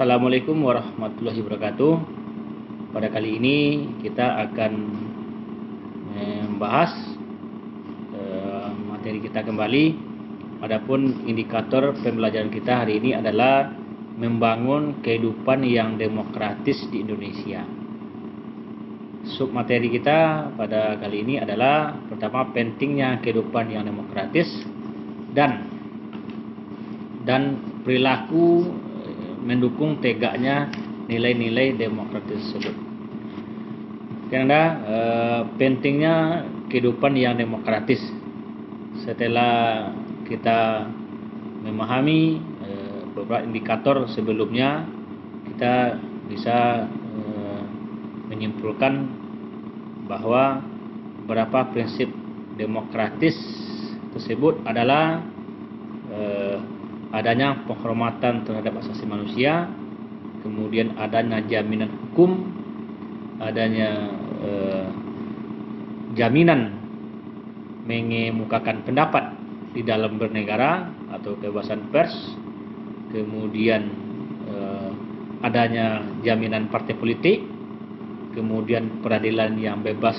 Assalamualaikum warahmatullahi wabarakatuh. Pada kali ini kita akan membahas materi kita kembali. Adapun indikator pembelajaran kita hari ini adalah membangun kehidupan yang demokratis di Indonesia. Submateri kita pada kali ini adalah pertama, pentingnya kehidupan yang demokratis dan perilaku mendukung tegaknya nilai-nilai demokratis tersebut. Karena pentingnya kehidupan yang demokratis. Setelah kita memahami beberapa indikator sebelumnya, kita bisa menyimpulkan bahwa beberapa prinsip demokratis tersebut adalah adanya penghormatan terhadap asasi manusia, kemudian adanya jaminan hukum, adanya jaminan mengemukakan pendapat di dalam bernegara atau kebebasan pers, kemudian adanya jaminan partai politik, kemudian peradilan yang bebas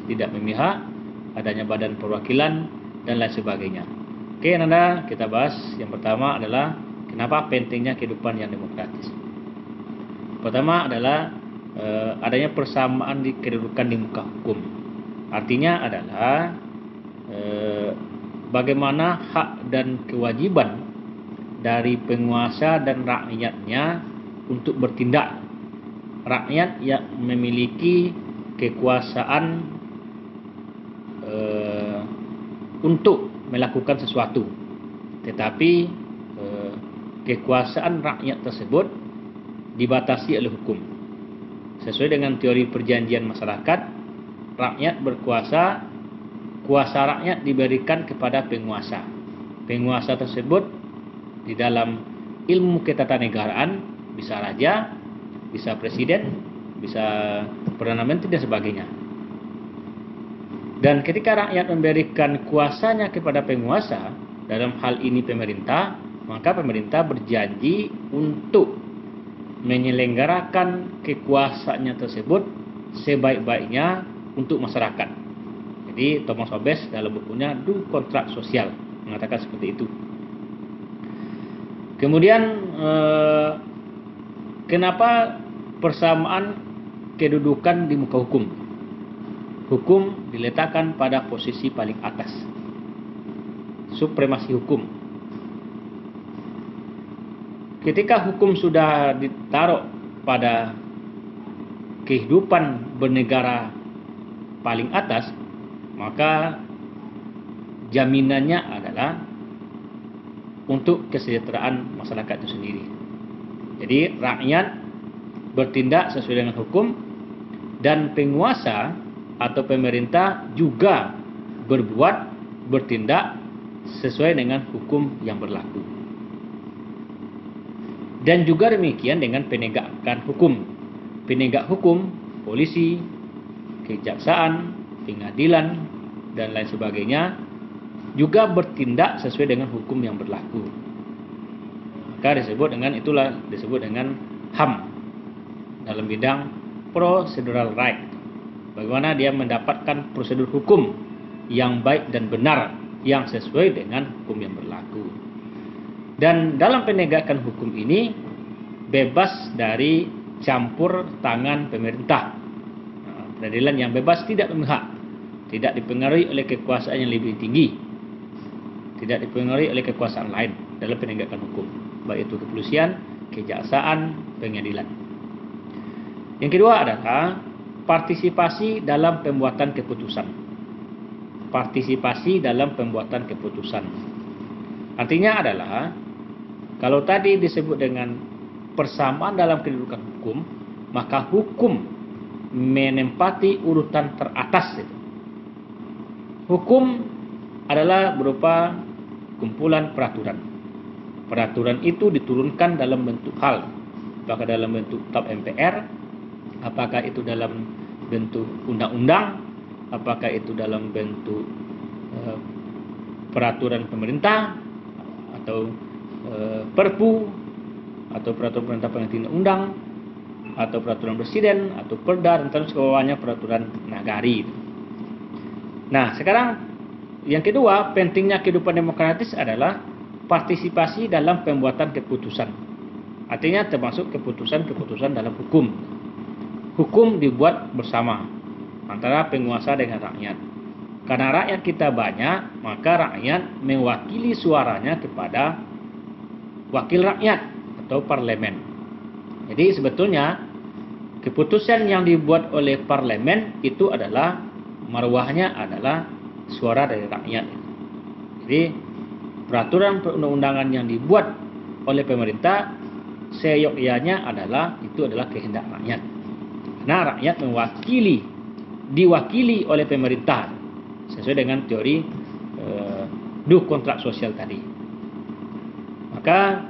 tidak memihak, adanya badan perwakilan, dan lain sebagainya. Oke, Nanda, kita bahas. Yang pertama adalah kenapa pentingnya kehidupan yang demokratis. Pertama adalah adanya persamaan di kedudukan di muka hukum. Artinya adalah bagaimana hak dan kewajiban dari penguasa dan rakyatnya untuk bertindak. Rakyat yang memiliki kekuasaan untuk melakukan sesuatu, tetapi kekuasaan rakyat tersebut dibatasi oleh hukum. Sesuai dengan teori perjanjian masyarakat, rakyat berkuasa, kuasa rakyat diberikan kepada penguasa. Penguasa tersebut di dalam ilmu ketatanegaraan bisa raja, bisa presiden, bisa perdana menteri, dan sebagainya. Dan ketika rakyat memberikan kuasanya kepada penguasa, dalam hal ini pemerintah, maka pemerintah berjanji untuk menyelenggarakan kekuasaannya tersebut sebaik-baiknya untuk masyarakat. Jadi Thomas Hobbes dalam bukunya Do Kontrak Sosial mengatakan seperti itu. Kemudian kenapa persamaan kedudukan di muka hukum? Hukum diletakkan pada posisi paling atas, supremasi hukum. Ketika hukum sudah ditaruh pada kehidupan bernegara paling atas, maka jaminannya adalah untuk kesejahteraan masyarakat itu sendiri. Jadi rakyat bertindak sesuai dengan hukum, dan penguasa atau pemerintah juga bertindak sesuai dengan hukum yang berlaku. Dan juga demikian dengan penegakan hukum. Penegak hukum, polisi, kejaksaan, pengadilan, dan lain sebagainya juga bertindak sesuai dengan hukum yang berlaku. Maka disebut dengan HAM dalam bidang procedural right. Bagaimana dia mendapatkan prosedur hukum yang baik dan benar yang sesuai dengan hukum yang berlaku. Dan dalam penegakan hukum ini bebas dari campur tangan pemerintah. Peradilan yang bebas tidak memihak, tidak dipengaruhi oleh kekuasaan yang lebih tinggi, tidak dipengaruhi oleh kekuasaan lain dalam penegakan hukum, baik itu kepolisian, kejaksaan, pengadilan. Yang kedua adalah partisipasi dalam pembuatan keputusan. Partisipasi dalam pembuatan keputusan. Artinya adalah, kalau tadi disebut dengan persamaan dalam kedudukan hukum, maka hukum menempati urutan teratas. Hukum adalah berupa kumpulan peraturan. Peraturan itu diturunkan dalam bentuk hal, apakah dalam bentuk tap MPR, apakah itu dalam bentuk undang-undang, apakah itu dalam bentuk peraturan pemerintah atau perpu atau peraturan pemerintah pengganti undang, atau peraturan presiden, atau perda, dan terus kebawahnya peraturan nagari. Nah, sekarang yang kedua, pentingnya kehidupan demokratis adalah partisipasi dalam pembuatan keputusan. Artinya termasuk keputusan-keputusan dalam hukum. Hukum dibuat bersama antara penguasa dengan rakyat. Karena rakyat kita banyak, maka rakyat mewakili suaranya kepada wakil rakyat atau parlemen. Jadi sebetulnya keputusan yang dibuat oleh parlemen itu adalah marwahnya adalah suara dari rakyat. Jadi peraturan perundang-undangan yang dibuat oleh pemerintah seyogyanya itu adalah kehendak rakyat. Karena rakyat diwakili oleh pemerintah sesuai dengan teori due kontrak sosial tadi. Maka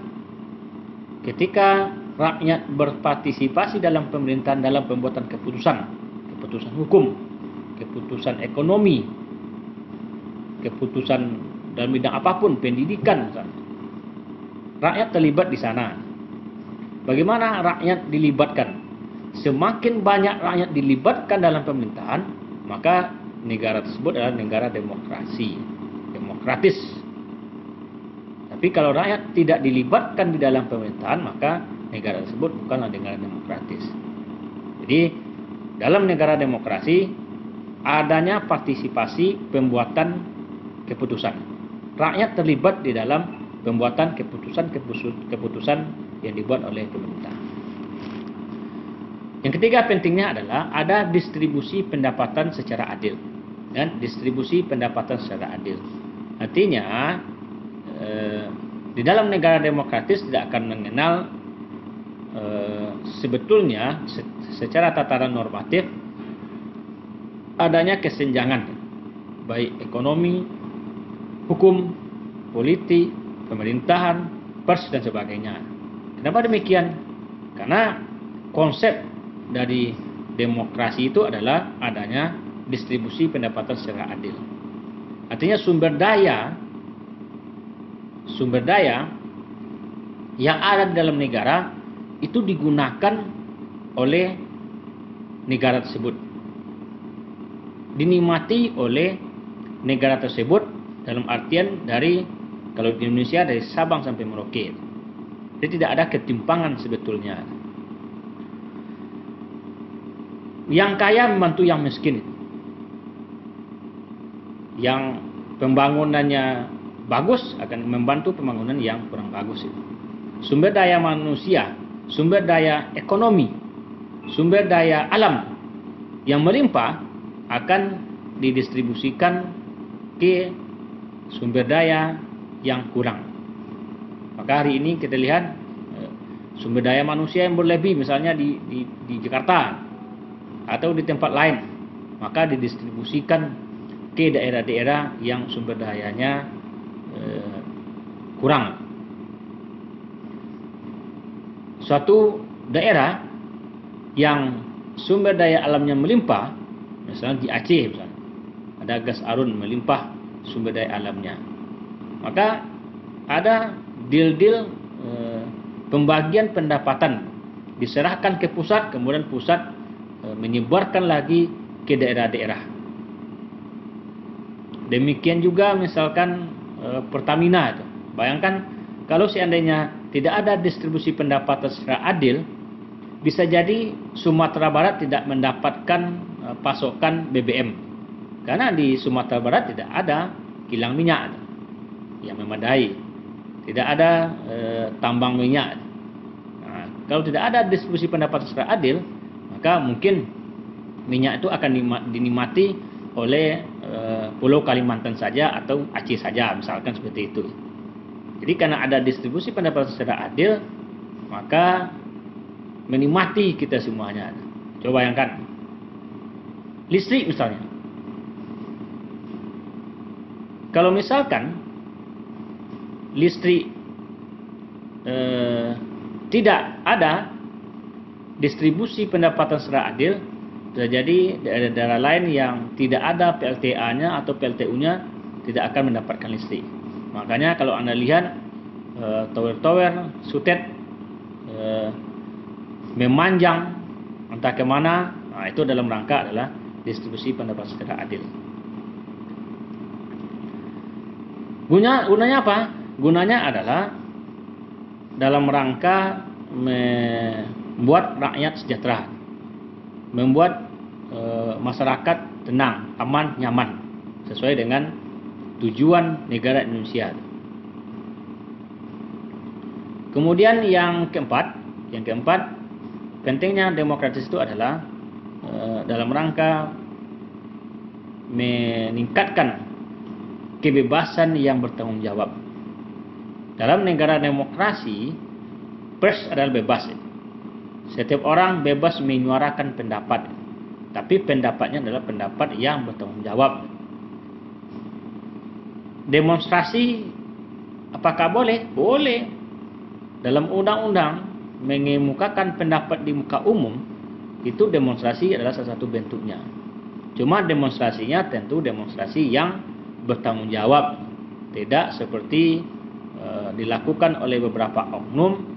ketika rakyat berpartisipasi dalam pemerintahan dalam pembuatan keputusan hukum, keputusan ekonomi, keputusan dalam bidang apapun, pendidikan misalnya, rakyat terlibat di sana. Bagaimana rakyat dilibatkan? Semakin banyak rakyat dilibatkan dalam pemerintahan, maka negara tersebut adalah negara demokratis. Tapi kalau rakyat tidak dilibatkan di dalam pemerintahan, maka negara tersebut bukanlah negara demokratis. Jadi dalam negara demokrasi adanya partisipasi pembuatan keputusan. Rakyat terlibat di dalam pembuatan keputusan yang dibuat oleh pemerintah. Yang ketiga pentingnya adalah ada distribusi pendapatan secara adil. Dan distribusi pendapatan secara adil. Artinya di dalam negara demokratis tidak akan mengenal sebetulnya secara tataran normatif adanya kesenjangan baik ekonomi, hukum, politik, pemerintahan, pers dan sebagainya. Kenapa demikian? Karena konsep dari demokrasi itu adalah adanya distribusi pendapatan secara adil. Artinya sumber daya yang ada di dalam negara itu digunakan oleh negara tersebut, dinikmati oleh negara tersebut dalam artian dari, kalau di Indonesia dari Sabang sampai Merauke. Jadi tidak ada ketimpangan sebetulnya. Yang kaya membantu yang miskin. Yang pembangunannya bagus akan membantu pembangunan yang kurang bagus. Sumber daya manusia, sumber daya ekonomi, sumber daya alam yang melimpah akan didistribusikan ke sumber daya yang kurang. Maka hari ini kita lihat sumber daya manusia yang berlebih misalnya di Jakarta atau di tempat lain, maka didistribusikan ke daerah-daerah yang sumber dayanya kurang. Suatu daerah yang sumber daya alamnya melimpah, misalnya di Aceh misalnya, ada gas arun melimpah sumber daya alamnya, maka ada deal-deal pembagian pendapatan diserahkan ke pusat, kemudian pusat menyebarkan lagi ke daerah-daerah. Demikian juga misalkan Pertamina itu. Bayangkan kalau seandainya tidak ada distribusi pendapatan secara adil, bisa jadi Sumatera Barat tidak mendapatkan pasokan BBM. Karena di Sumatera Barat tidak ada kilang minyak yang memadai. Tidak ada tambang minyak. Nah, kalau tidak ada distribusi pendapatan secara adil, maka mungkin minyak itu akan dinikmati oleh Pulau Kalimantan saja atau Aceh saja, misalkan seperti itu. Jadi karena ada distribusi pendapatan secara adil, maka menikmati kita semuanya. Coba bayangkan listrik misalnya. Kalau misalkan listrik tidak ada distribusi pendapatan secara adil, terjadi daerah-daerah lain yang tidak ada PLTA-nya atau PLTU-nya tidak akan mendapatkan listrik. Makanya kalau Anda lihat tower-tower sutet memanjang entah kemana. Nah, itu dalam rangka adalah distribusi pendapat secara adil. Gunanya apa? Gunanya adalah dalam rangka membuat rakyat sejahtera, membuat masyarakat tenang, aman, nyaman, sesuai dengan tujuan negara Indonesia. Kemudian yang keempat, pentingnya demokratis itu adalah dalam rangka meningkatkan kebebasan yang bertanggung jawab. Dalam negara demokrasi, pers adalah bebas. Setiap orang bebas menyuarakan pendapat, tapi pendapatnya adalah pendapat yang bertanggung jawab. Demonstrasi apakah boleh? Boleh. Dalam undang-undang mengemukakan pendapat di muka umum, itu demonstrasi adalah salah satu bentuknya. Cuma demonstrasinya tentu demonstrasi yang bertanggung jawab, tidak seperti dilakukan oleh beberapa oknum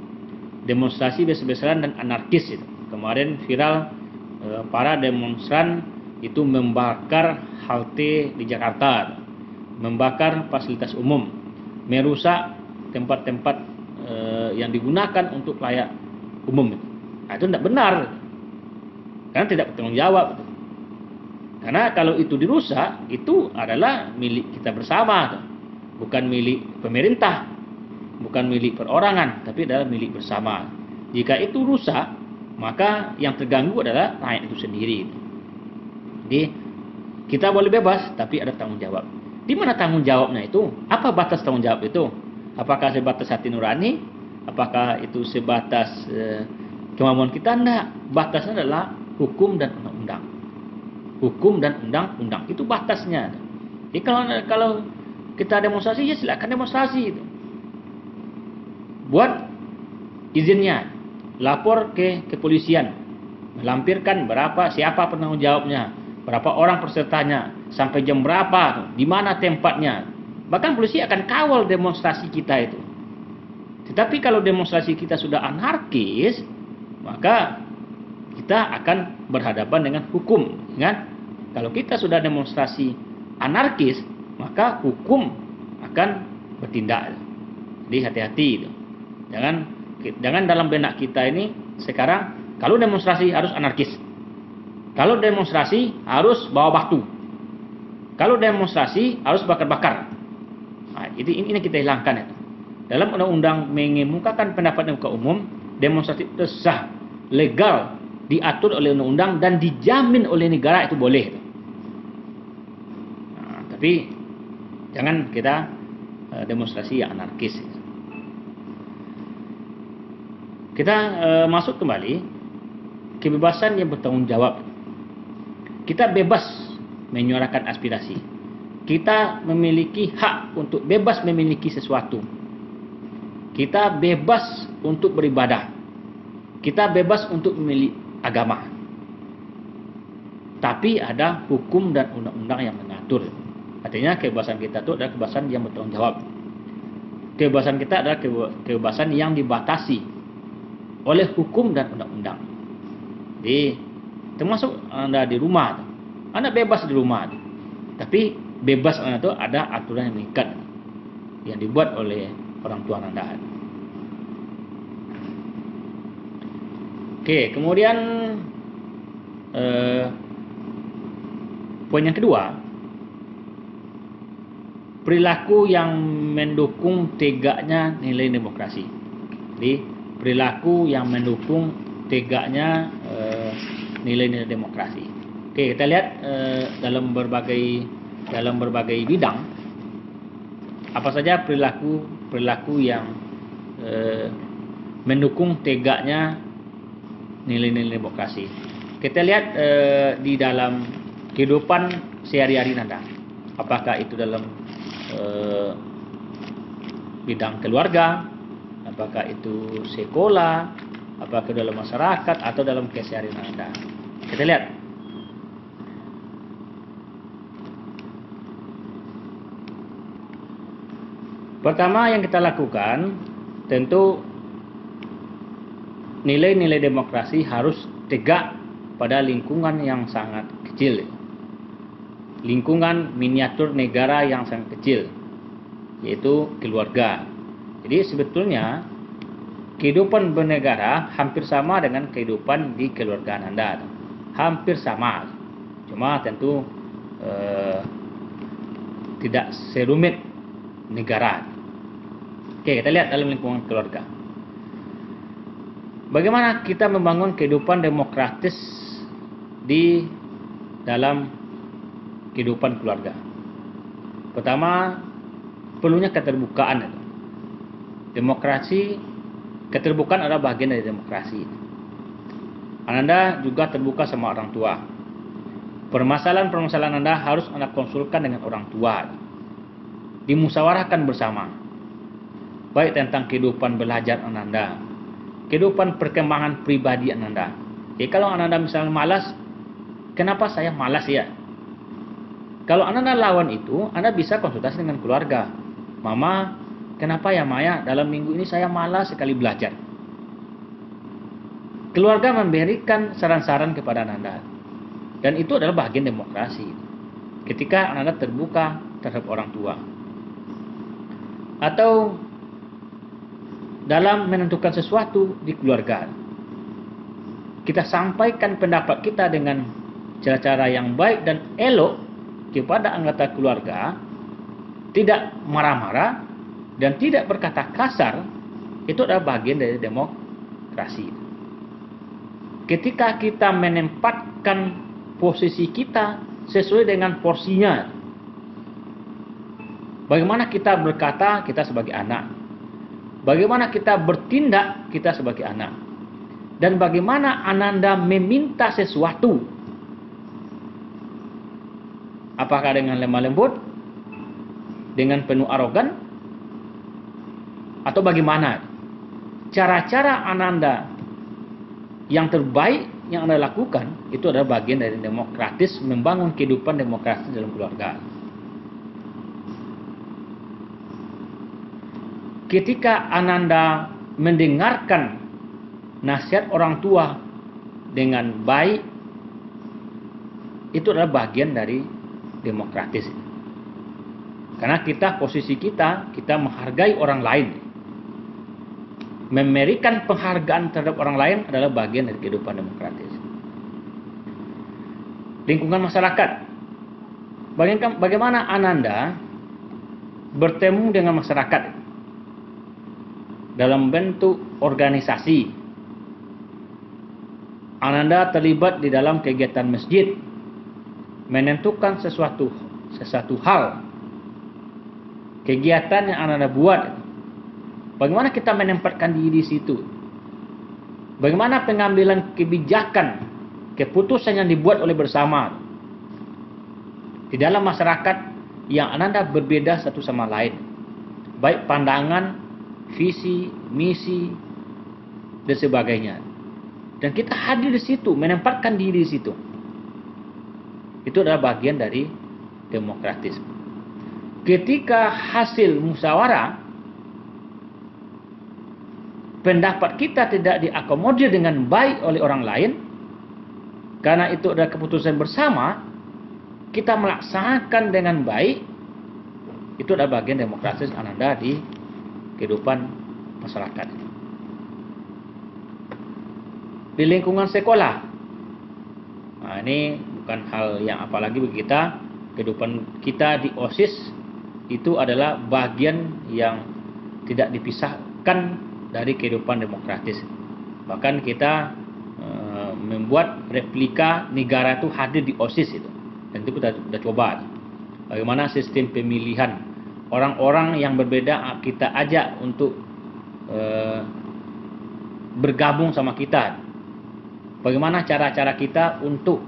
demonstrasi besar-besaran dan anarkis itu. Kemarin viral para demonstran itu membakar halte di Jakarta, membakar fasilitas umum, merusak tempat-tempat yang digunakan untuk layak umum. Nah, itu tidak benar, karena tidak bertanggung jawab. Karena kalau itu dirusak, itu adalah milik kita bersama, bukan milik pemerintah, bukan milik perorangan, tapi adalah milik bersama. Jika itu rusak, maka yang terganggu adalah rakyat itu sendiri. Jadi kita boleh bebas, tapi ada tanggung jawab. Di mana tanggung jawabnya itu? Apa batas tanggung jawab itu? Apakah sebatas hati nurani? Apakah itu sebatas kemampuan kita? Tidak. Batasnya adalah hukum dan undang-undang. Hukum dan undang-undang itu batasnya. Jadi kalau kita demonstrasi, ya silakan demonstrasi itu. Buat izinnya, lapor ke kepolisian, melampirkan siapa penanggung jawabnya, berapa orang pesertanya, sampai jam berapa, di mana tempatnya. Bahkan polisi akan kawal demonstrasi kita itu. Tetapi kalau demonstrasi kita sudah anarkis, maka kita akan berhadapan dengan hukum. Ingat, kalau kita sudah demonstrasi anarkis, maka hukum akan bertindak. Jadi hati-hati itu. Jangan dalam benak kita ini sekarang kalau demonstrasi harus anarkis. Kalau demonstrasi harus bawa batu. Kalau demonstrasi harus bakar-bakar. Nah, ini kita hilangkan itu. Dalam undang-undang mengemukakan pendapat di muka umum, demonstrasi itu sah, legal, diatur oleh undang-undang dan dijamin oleh negara itu boleh. Nah, tapi jangan kita demonstrasi yang anarkis. Kita masuk kembali kebebasan yang bertanggung jawab. Kita bebas menyuarakan aspirasi. Kita memiliki hak untuk bebas memiliki sesuatu. Kita bebas untuk beribadah. Kita bebas untuk memilih agama. Tapi ada hukum dan undang-undang yang mengatur. Artinya kebebasan kita itu adalah kebebasan yang bertanggung jawab. Kebebasan kita adalah kebebasan yang dibatasi oleh hukum dan undang-undang. Jadi termasuk Anda di rumah, Anda bebas di rumah, tapi bebas Anda itu ada aturan yang mengikat yang dibuat oleh orang tua Anda. Oke, kemudian poin yang kedua, perilaku yang mendukung tegaknya nilai demokrasi. Jadi perilaku yang mendukung tegaknya nilai-nilai demokrasi. Oke, kita lihat dalam berbagai bidang apa saja perilaku yang mendukung tegaknya nilai-nilai demokrasi. Kita lihat di dalam kehidupan sehari-hari Anda. Apakah itu dalam bidang keluarga, apakah itu sekolah, apakah dalam masyarakat atau dalam keseharian Anda. Kita lihat. Pertama yang kita lakukan tentu nilai-nilai demokrasi harus tegak pada lingkungan yang sangat kecil, lingkungan miniatur negara yang sangat kecil, yaitu keluarga. Jadi sebetulnya kehidupan bernegara hampir sama dengan kehidupan di keluarga Anda, hampir sama, cuma tentu tidak serumit negara. Oke, kita lihat dalam lingkungan keluarga. Bagaimana kita membangun kehidupan demokratis di dalam kehidupan keluarga? Pertama, perlunya keterbukaan. Demokrasi, keterbukaan adalah bagian dari demokrasi. Anda juga terbuka sama orang tua. Permasalahan-permasalahan Anda harus Anda konsulkan dengan orang tua. Dimusyawarahkan bersama. Baik tentang kehidupan belajar Anda, kehidupan perkembangan pribadi Anda. Jadi kalau Anda misalnya malas, kenapa saya malas ya? Kalau Anda lawan itu, Anda bisa konsultasi dengan keluarga. Mama, kenapa ya Maya? Dalam minggu ini saya malas sekali belajar. Keluarga memberikan saran-saran kepada Anda. Dan itu adalah bagian demokrasi. Ketika Anda terbuka terhadap orang tua. Atau dalam menentukan sesuatu di keluarga, kita sampaikan pendapat kita dengan cara-cara yang baik dan elok kepada anggota keluarga, tidak marah-marah dan tidak berkata kasar. Itu adalah bagian dari demokrasi. Ketika kita menempatkan posisi kita sesuai dengan porsinya, bagaimana kita berkata kita sebagai anak, bagaimana kita bertindak kita sebagai anak, dan bagaimana Anda meminta sesuatu, apakah dengan lemah lembut, dengan penuh arogan, atau bagaimana cara-cara Anda yang terbaik yang Anda lakukan. Itu adalah bagian dari demokratis, membangun kehidupan demokratis dalam keluarga. Ketika Anda mendengarkan nasihat orang tua dengan baik, itu adalah bagian dari demokratis. Karena posisi kita menghargai orang lain. Memberikan penghargaan terhadap orang lain adalah bagian dari kehidupan demokratis. Lingkungan masyarakat. Bagaimana Anda bertemu dengan masyarakat dalam bentuk organisasi. Anda terlibat di dalam kegiatan masjid, menentukan sesuatu hal, kegiatan yang Anda buat. Bagaimana kita menempatkan diri di situ? Bagaimana pengambilan kebijakan, keputusan yang dibuat oleh bersama di dalam masyarakat yang Anda berbeda satu sama lain, baik pandangan, visi, misi, dan sebagainya. Dan kita hadir di situ, menempatkan diri di situ. Itu adalah bagian dari demokratisme. Ketika hasil musyawarah, pendapat kita tidak diakomodir dengan baik oleh orang lain, karena itu adalah keputusan bersama, kita melaksanakan dengan baik, itu adalah bagian demokratis Anda di kehidupan masyarakat. Di lingkungan sekolah, nah ini bukan hal yang apalagi bagi kita. Kehidupan kita di OSIS itu adalah bagian yang tidak dipisahkan dari kehidupan demokratis. Bahkan kita membuat replika negara itu hadir di OSIS itu. Dan itu kita sudah coba. Bagaimana sistem pemilihan orang-orang yang berbeda kita ajak untuk bergabung sama kita. Bagaimana cara-cara kita untuk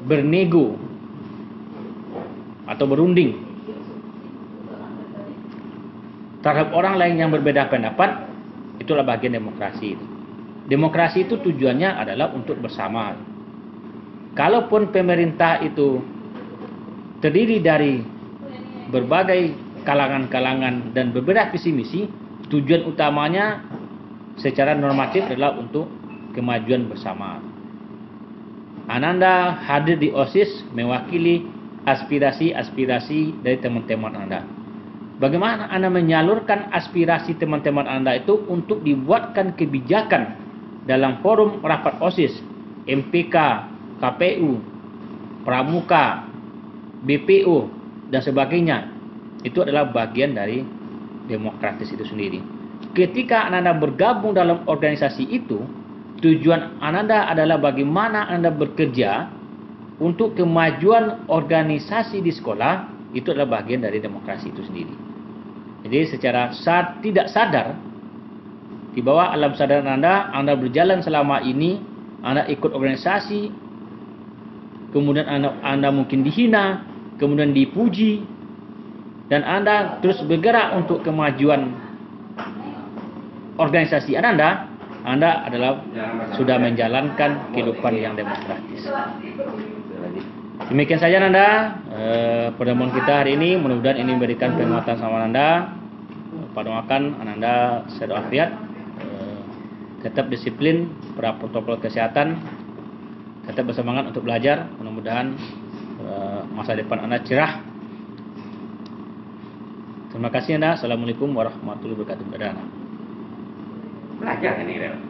bernego atau berunding terhadap orang lain yang berbeda pendapat. Itulah bagian demokrasi. Demokrasi itu tujuannya adalah untuk bersama. Kalaupun pemerintah itu terdiri dari berbagai kalangan-kalangan dan berbeda visi misi, tujuan utamanya secara normatif adalah untuk kemajuan bersama. Ananda hadir di OSIS mewakili aspirasi-aspirasi dari teman-teman Anda. Bagaimana Anda menyalurkan aspirasi teman-teman Anda itu untuk dibuatkan kebijakan dalam forum rapat OSIS, MPK, KPU, Pramuka, BPO, dan sebagainya. Itu adalah bagian dari demokratis itu sendiri. Ketika Anda bergabung dalam organisasi itu, tujuan Anda adalah bagaimana Anda bekerja untuk kemajuan organisasi di sekolah. Itu adalah bagian dari demokrasi itu sendiri. Jadi secara tidak sadar, di bawah alam sadar Anda berjalan selama ini, Anda ikut organisasi, kemudian Anda mungkin dihina, kemudian dipuji, dan Anda terus bergerak untuk kemajuan organisasi Anda adalah sudah menjalankan kehidupan yang demokratis. Demikian saja Anda pertemuan kita hari ini. Mudah-mudahan ini memberikan penguatan sama Anda. Doakan Anda sehat walafiat, tetap disiplin pada protokol kesehatan, tetap bersemangat untuk belajar. Mudah-mudahan masa depan Anda cerah. Terima kasih Anda. Assalamualaikum warahmatullahi wabarakatuh. Belajar ini.